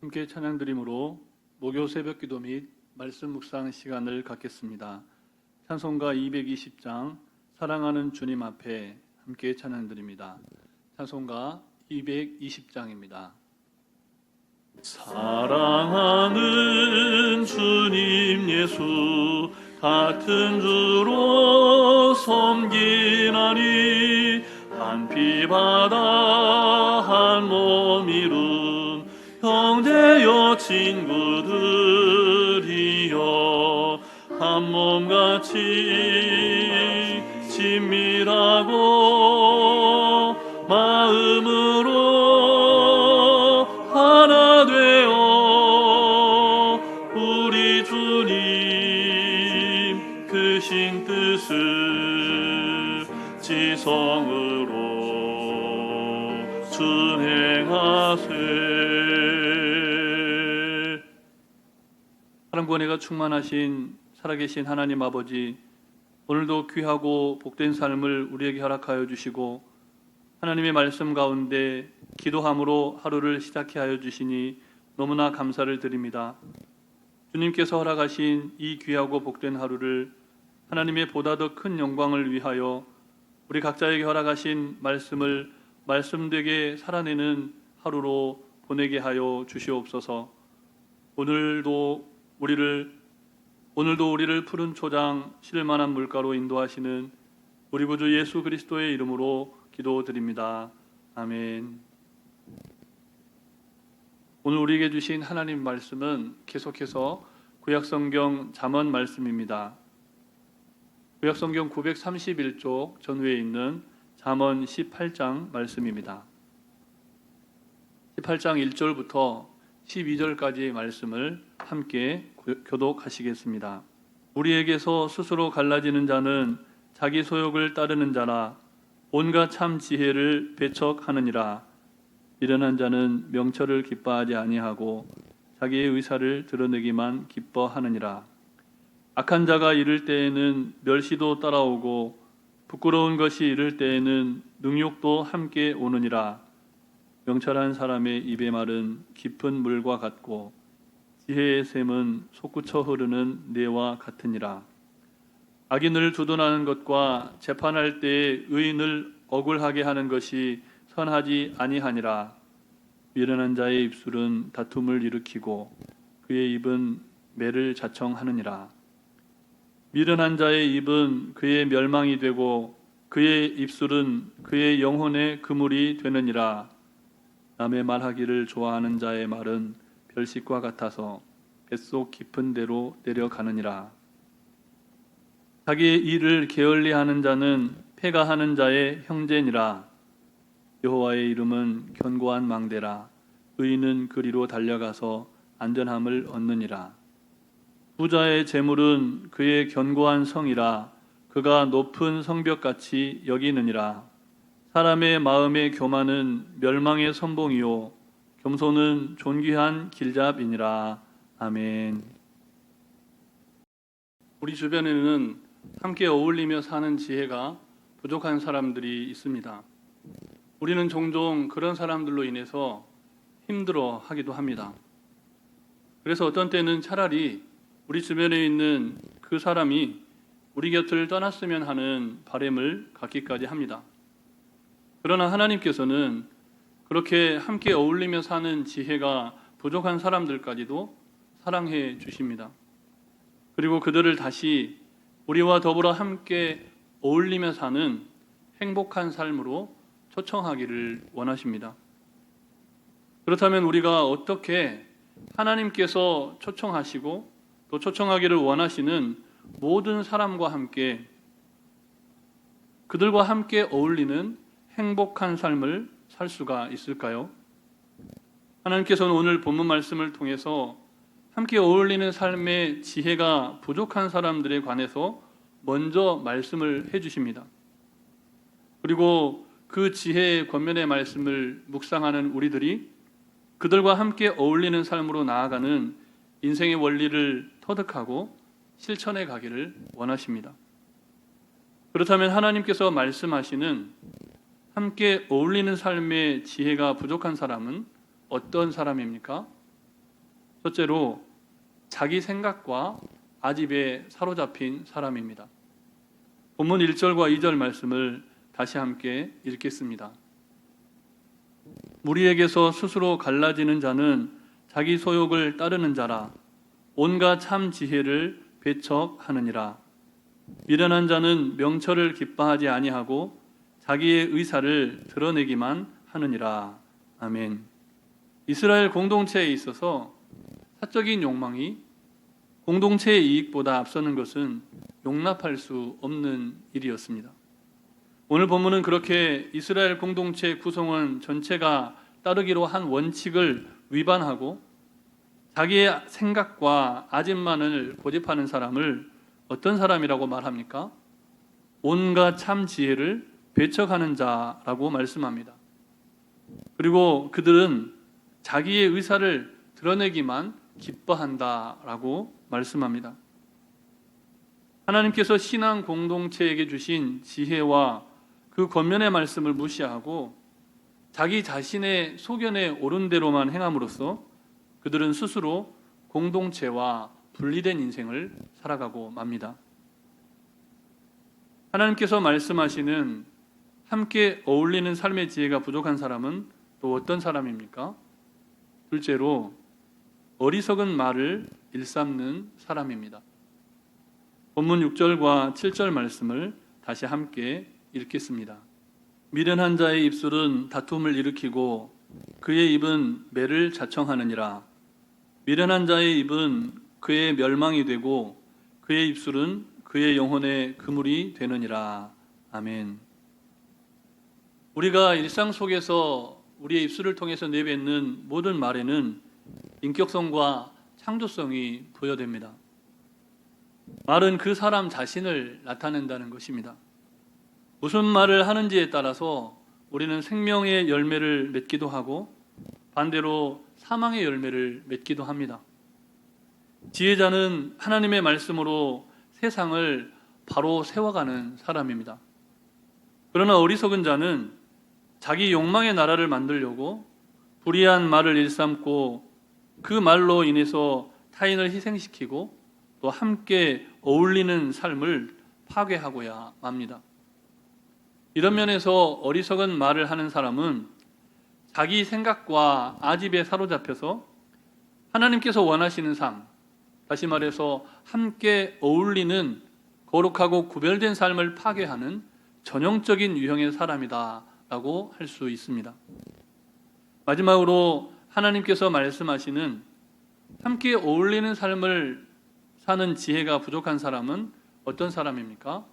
함께 찬양드림으로 목요 새벽기도 및 말씀 묵상 시간을 갖겠습니다. 찬송가 220장 사랑하는 주님 앞에 함께 찬양드립니다. 찬송가 220장입니다. 사랑하는 주님 예수 같은 주로 섬기나니 한 피 바다 한 몸 이룬 형제여 친구들이여 한 몸같이 친밀하고 마음으로 하나 되어 우리 주님 크신 뜻을 지성으로 준행하세. 사랑권회가 충만하신 살아계신 하나님 아버지, 오늘도 귀하고 복된 삶을 우리에게 허락하여 주시고 하나님의 말씀 가운데 기도함으로 하루를 시작해 하여 주시니 너무나 감사를 드립니다. 주님께서 허락하신 이 귀하고 복된 하루를 하나님의 보다 더 큰 영광을 위하여 우리 각자에게 허락하신 말씀을 말씀되게 살아내는 하루로 보내게 하여 주시옵소서. 오늘도 우리를 푸른 초장 실만한 물가로 인도하시는 우리 구주 예수 그리스도의 이름으로 기도드립니다. 아멘. 오늘 우리에게 주신 하나님 말씀은 계속해서 구약성경 잠언 말씀입니다. 구약성경 931쪽 전후에 있는 잠언 18장 말씀입니다. 18장 1절부터 12절까지의 말씀을 함께 교독하시겠습니다. 우리에게서 스스로 갈라지는 자는 자기 소욕을 따르는 자라 온갖 참 지혜를 배척하느니라. 미련한 자는 명철을 기뻐하지 아니하고 자기의 의사를 드러내기만 기뻐하느니라. 악한 자가 이를 때에는 멸시도 따라오고 부끄러운 것이 이를 때에는 능욕도 함께 오느니라. 명철한 사람의 입의 말은 깊은 물과 같고 지혜의 샘은 솟구쳐 흐르는 뇌와 같으니라. 악인을 두둔하는 것과 재판할 때에 의인을 억울하게 하는 것이 선하지 아니하니라. 미련한 자의 입술은 다툼을 일으키고 그의 입은 매를 자청하느니라. 미련한 자의 입은 그의 멸망이 되고 그의 입술은 그의 영혼의 그물이 되느니라. 남의 말하기를 좋아하는 자의 말은 별식과 같아서 뱃속 깊은 데로 내려가느니라. 자기의 일을 게을리하는 자는 패가하는 자의 형제니라. 여호와의 이름은 견고한 망대라. 의인은 그리로 달려가서 안전함을 얻느니라. 부자의 재물은 그의 견고한 성이라. 그가 높은 성벽같이 여기느니라. 사람의 마음의 교만은 멸망의 선봉이요 겸손은 존귀한 길잡이니라. 아멘. 우리 주변에는 함께 어울리며 사는 지혜가 부족한 사람들이 있습니다. 우리는 종종 그런 사람들로 인해서 힘들어 하기도 합니다. 그래서 어떤 때는 차라리 우리 주변에 있는 그 사람이 우리 곁을 떠났으면 하는 바람을 갖기까지 합니다. 그러나 하나님께서는 그렇게 함께 어울리며 사는 지혜가 부족한 사람들까지도 사랑해 주십니다. 그리고 그들을 다시 우리와 더불어 함께 어울리며 사는 행복한 삶으로 초청하기를 원하십니다. 그렇다면 우리가 어떻게 하나님께서 초청하시고 또 초청하기를 원하시는 모든 사람과 함께 그들과 함께 어울리는 행복한 삶을 살 수가 있을까요? 하나님께서는 오늘 본문 말씀을 통해서 함께 어울리는 삶의 지혜가 부족한 사람들에 관해서 먼저 말씀을 해주십니다. 그리고 그 지혜의 권면의 말씀을 묵상하는 우리들이 그들과 함께 어울리는 삶으로 나아가는 인생의 원리를 터득하고 실천해 가기를 원하십니다. 그렇다면 하나님께서 말씀하시는 함께 어울리는 삶의 지혜가 부족한 사람은 어떤 사람입니까? 첫째로 자기 생각과 아집에 사로잡힌 사람입니다. 본문 1절과 2절 말씀을 다시 함께 읽겠습니다. 무리에게서 스스로 갈라지는 자는 자기 소욕을 따르는 자라. 온갖 참 지혜를 배척하느니라. 미련한 자는 명철을 기뻐하지 아니하고 자기의 의사를 드러내기만 하느니라. 아멘. 이스라엘 공동체에 있어서 사적인 욕망이 공동체의 이익보다 앞서는 것은 용납할 수 없는 일이었습니다. 오늘 본문은 그렇게 이스라엘 공동체 구성원 전체가 따르기로 한 원칙을 위반하고 자기의 생각과 아집만을 고집하는 사람을 어떤 사람이라고 말합니까? 온갖 참 지혜를 배척하는 자라고 말씀합니다. 그리고 그들은 자기의 의사를 드러내기만 기뻐한다라고 말씀합니다. 하나님께서 신앙 공동체에게 주신 지혜와 그 권면의 말씀을 무시하고 자기 자신의 소견에 옳은 대로만 행함으로써 그들은 스스로 공동체와 분리된 인생을 살아가고 맙니다. 하나님께서 말씀하시는 함께 어울리는 삶의 지혜가 부족한 사람은 또 어떤 사람입니까? 둘째로 어리석은 말을 일삼는 사람입니다. 본문 6절과 7절 말씀을 다시 함께 읽겠습니다. 미련한 자의 입술은 다툼을 일으키고 그의 입은 매를 자청하느니라. 미련한 자의 입은 그의 멸망이 되고 그의 입술은 그의 영혼의 그물이 되느니라. 아멘. 우리가 일상 속에서 우리의 입술을 통해서 내뱉는 모든 말에는 인격성과 창조성이 부여됩니다. 말은 그 사람 자신을 나타낸다는 것입니다. 무슨 말을 하는지에 따라서 우리는 생명의 열매를 맺기도 하고 반대로 사망의 열매를 맺기도 합니다. 지혜자는 하나님의 말씀으로 세상을 바로 세워가는 사람입니다. 그러나 어리석은 자는 자기 욕망의 나라를 만들려고 불의한 말을 일삼고 그 말로 인해서 타인을 희생시키고 또 함께 어울리는 삶을 파괴하고야 맙니다. 이런 면에서 어리석은 말을 하는 사람은 자기 생각과 아집에 사로잡혀서 하나님께서 원하시는 삶, 다시 말해서 함께 어울리는 거룩하고 구별된 삶을 파괴하는 전형적인 유형의 사람이다라고 할 수 있습니다. 마지막으로 하나님께서 말씀하시는 함께 어울리는 삶을 사는 지혜가 부족한 사람은 어떤 사람입니까?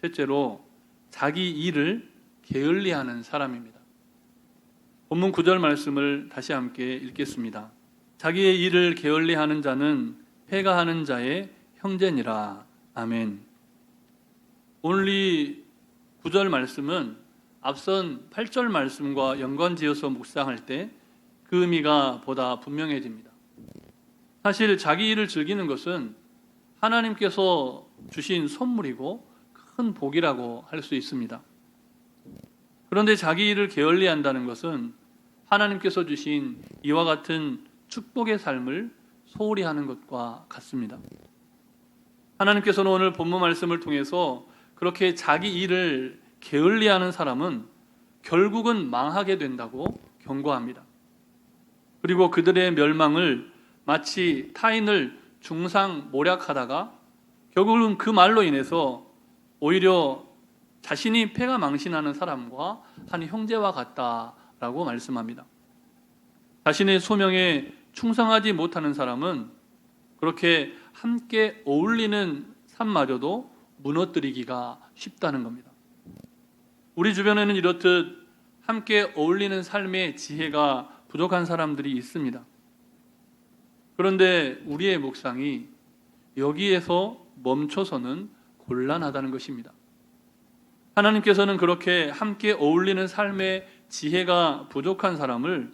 셋째로 자기 일을 게을리하는 사람입니다. 본문 9절 말씀을 다시 함께 읽겠습니다. 자기의 일을 게을리하는 자는 패가하는 자의 형제니라. 아멘. 오늘 이 9절 말씀은 앞선 8절 말씀과 연관지어서 묵상할 때 그 의미가 보다 분명해집니다. 사실 자기 일을 즐기는 것은 하나님께서 주신 선물이고 큰 복이라고 할 수 있습니다. 그런데 자기 일을 게을리한다는 것은 하나님께서 주신 이와 같은 축복의 삶을 소홀히 하는 것과 같습니다. 하나님께서는 오늘 본문 말씀을 통해서 그렇게 자기 일을 게을리하는 사람은 결국은 망하게 된다고 경고합니다. 그리고 그들의 멸망을 마치 타인을 중상모략하다가 결국은 그 말로 인해서 오히려 자신이 패가 망신하는 사람과 한 형제와 같다라고 말씀합니다. 자신의 소명에 충성하지 못하는 사람은 그렇게 함께 어울리는 삶마저도 무너뜨리기가 쉽다는 겁니다. 우리 주변에는 이렇듯 함께 어울리는 삶의 지혜가 부족한 사람들이 있습니다. 그런데 우리의 묵상이 여기에서 멈춰서는 곤란하다는 것입니다. 하나님께서는 그렇게 함께 어울리는 삶의 지혜가 부족한 사람을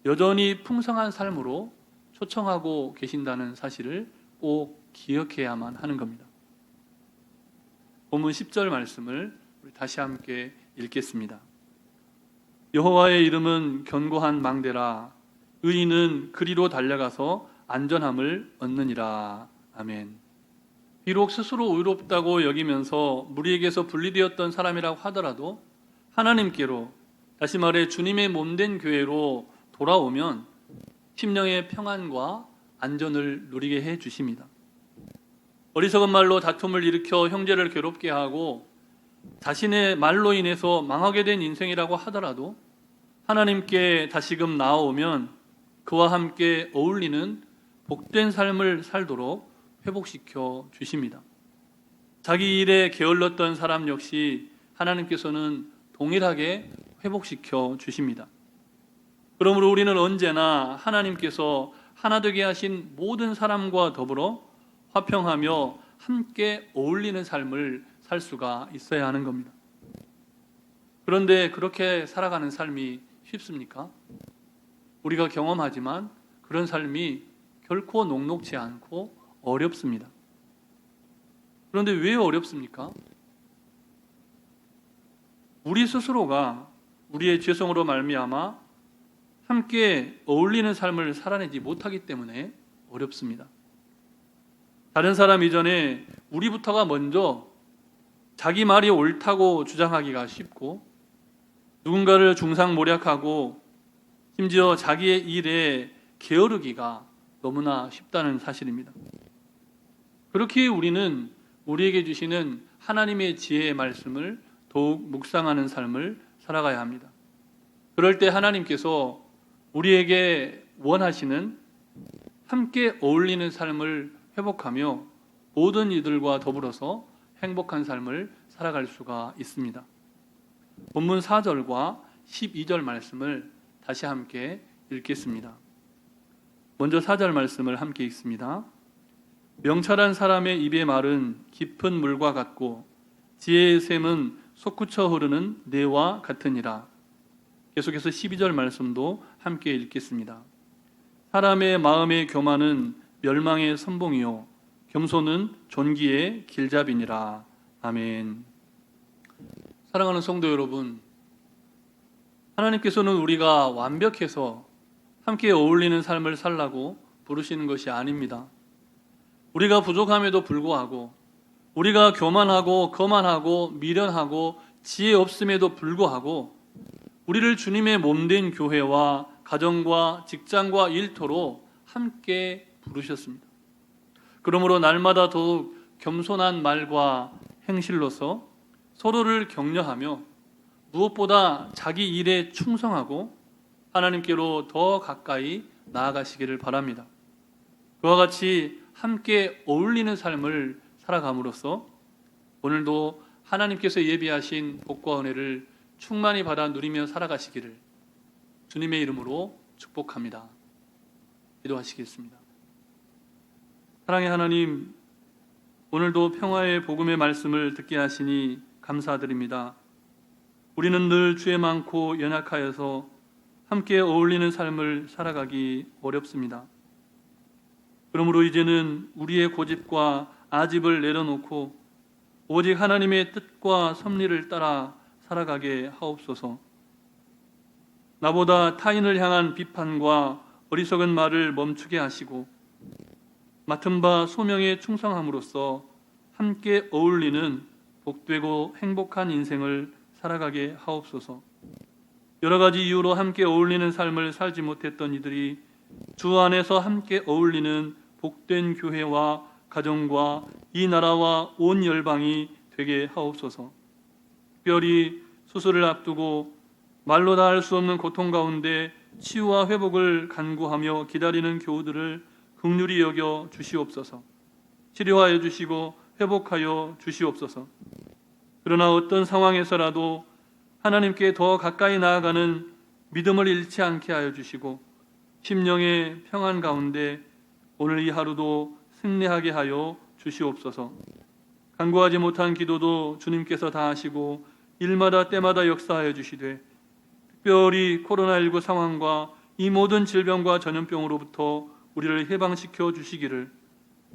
여전히 풍성한 삶으로 초청하고 계신다는 사실을 꼭 기억해야만 하는 겁니다. 본문 10절 말씀을 우리 다시 함께 읽겠습니다. 여호와의 이름은 견고한 망대라. 의인은 그리로 달려가서 안전함을 얻느니라. 아멘. 비록 스스로 의롭다고 여기면서 무리에게서 분리되었던 사람이라고 하더라도 하나님께로, 다시 말해 주님의 몸된 교회로 돌아오면 심령의 평안과 안전을 누리게 해 주십니다. 어리석은 말로 다툼을 일으켜 형제를 괴롭게 하고 자신의 말로 인해서 망하게 된 인생이라고 하더라도 하나님께 다시금 나아오면 그와 함께 어울리는 복된 삶을 살도록 회복시켜 주십니다. 자기 일에 게을렀던 사람 역시 하나님께서는 동일하게 회복시켜 주십니다. 그러므로 우리는 언제나 하나님께서 하나 되게 하신 모든 사람과 더불어 화평하며 함께 어울리는 삶을 살 수가 있어야 하는 겁니다. 그런데 그렇게 살아가는 삶이 쉽습니까? 우리가 경험하지만 그런 삶이 결코 녹록지 않고 어렵습니다. 그런데 왜 어렵습니까? 우리 스스로가 우리의 죄성으로 말미암아 함께 어울리는 삶을 살아내지 못하기 때문에 어렵습니다. 다른 사람 이전에 우리부터가 먼저 자기 말이 옳다고 주장하기가 쉽고 누군가를 중상모략하고 심지어 자기의 일에 게으르기가 너무나 쉽다는 사실입니다. 그렇기에 우리는 우리에게 주시는 하나님의 지혜의 말씀을 더욱 묵상하는 삶을 살아가야 합니다. 그럴 때 하나님께서 우리에게 원하시는 함께 어울리는 삶을 회복하며 모든 이들과 더불어서 행복한 삶을 살아갈 수가 있습니다. 본문 4절과 12절 말씀을 다시 함께 읽겠습니다. 먼저 4절 말씀을 함께 읽습니다. 명철한 사람의 입의 말은 깊은 물과 같고 지혜의 샘은 솟구쳐 흐르는 뇌와 같으니라. 계속해서 12절 말씀도 함께 읽겠습니다. 사람의 마음의 교만은 멸망의 선봉이요 겸손은 존귀의 길잡이니라. 아멘. 사랑하는 성도 여러분, 하나님께서는 우리가 완벽해서 함께 어울리는 삶을 살라고 부르시는 것이 아닙니다. 우리가 부족함에도 불구하고, 우리가 교만하고 거만하고 미련하고 지혜 없음에도 불구하고 우리를 주님의 몸된 교회와 가정과 직장과 일터로 함께 부르셨습니다. 그러므로 날마다 더욱 겸손한 말과 행실로서 서로를 격려하며 무엇보다 자기 일에 충성하고 하나님께로 더 가까이 나아가시기를 바랍니다. 그와 같이 함께 어울리는 삶을 살아감으로써 오늘도 하나님께서 예비하신 복과 은혜를 충만히 받아 누리며 살아가시기를 주님의 이름으로 축복합니다. 기도하시겠습니다. 사랑의 하나님, 오늘도 평화의 복음의 말씀을 듣게 하시니 감사드립니다. 우리는 늘 죄 많고 연약하여서 함께 어울리는 삶을 살아가기 어렵습니다. 그러므로 이제는 우리의 고집과 아집을 내려놓고 오직 하나님의 뜻과 섭리를 따라 살아가게 하옵소서. 나보다 타인을 향한 비판과 어리석은 말을 멈추게 하시고 맡은 바 소명에 충성함으로써 함께 어울리는 복되고 행복한 인생을 살아가게 하옵소서. 여러 가지 이유로 함께 어울리는 삶을 살지 못했던 이들이 주 안에서 함께 어울리는 복된 교회와 가정과 이 나라와 온 열방이 되게 하옵소서. 특별히 수술을 앞두고 말로 다 할 수 없는 고통 가운데 치유와 회복을 간구하며 기다리는 교우들을 긍휼히 여겨 주시옵소서. 치료하여 주시고 회복하여 주시옵소서. 그러나 어떤 상황에서라도 하나님께 더 가까이 나아가는 믿음을 잃지 않게 하여 주시고 심령의 평안 가운데 오늘 이 하루도 승리하게 하여 주시옵소서. 간구하지 못한 기도도 주님께서 다 하시고 일마다 때마다 역사하여 주시되 특별히 코로나19 상황과 이 모든 질병과 전염병으로부터 우리를 해방시켜 주시기를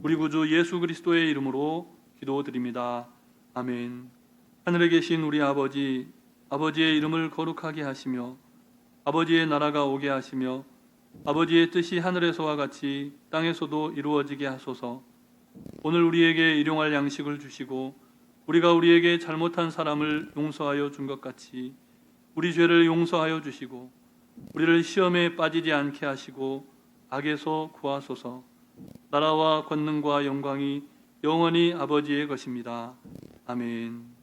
우리 구주 예수 그리스도의 이름으로 기도드립니다. 아멘. 하늘에 계신 우리 아버지, 아버지의 이름을 거룩하게 하시며 아버지의 나라가 오게 하시며 아버지의 뜻이 하늘에서와 같이 땅에서도 이루어지게 하소서. 오늘 우리에게 일용할 양식을 주시고 우리가 우리에게 잘못한 사람을 용서하여 준 것 같이 우리 죄를 용서하여 주시고 우리를 시험에 빠지지 않게 하시고 악에서 구하소서. 나라와 권능과 영광이 영원히 아버지의 것입니다. 아멘.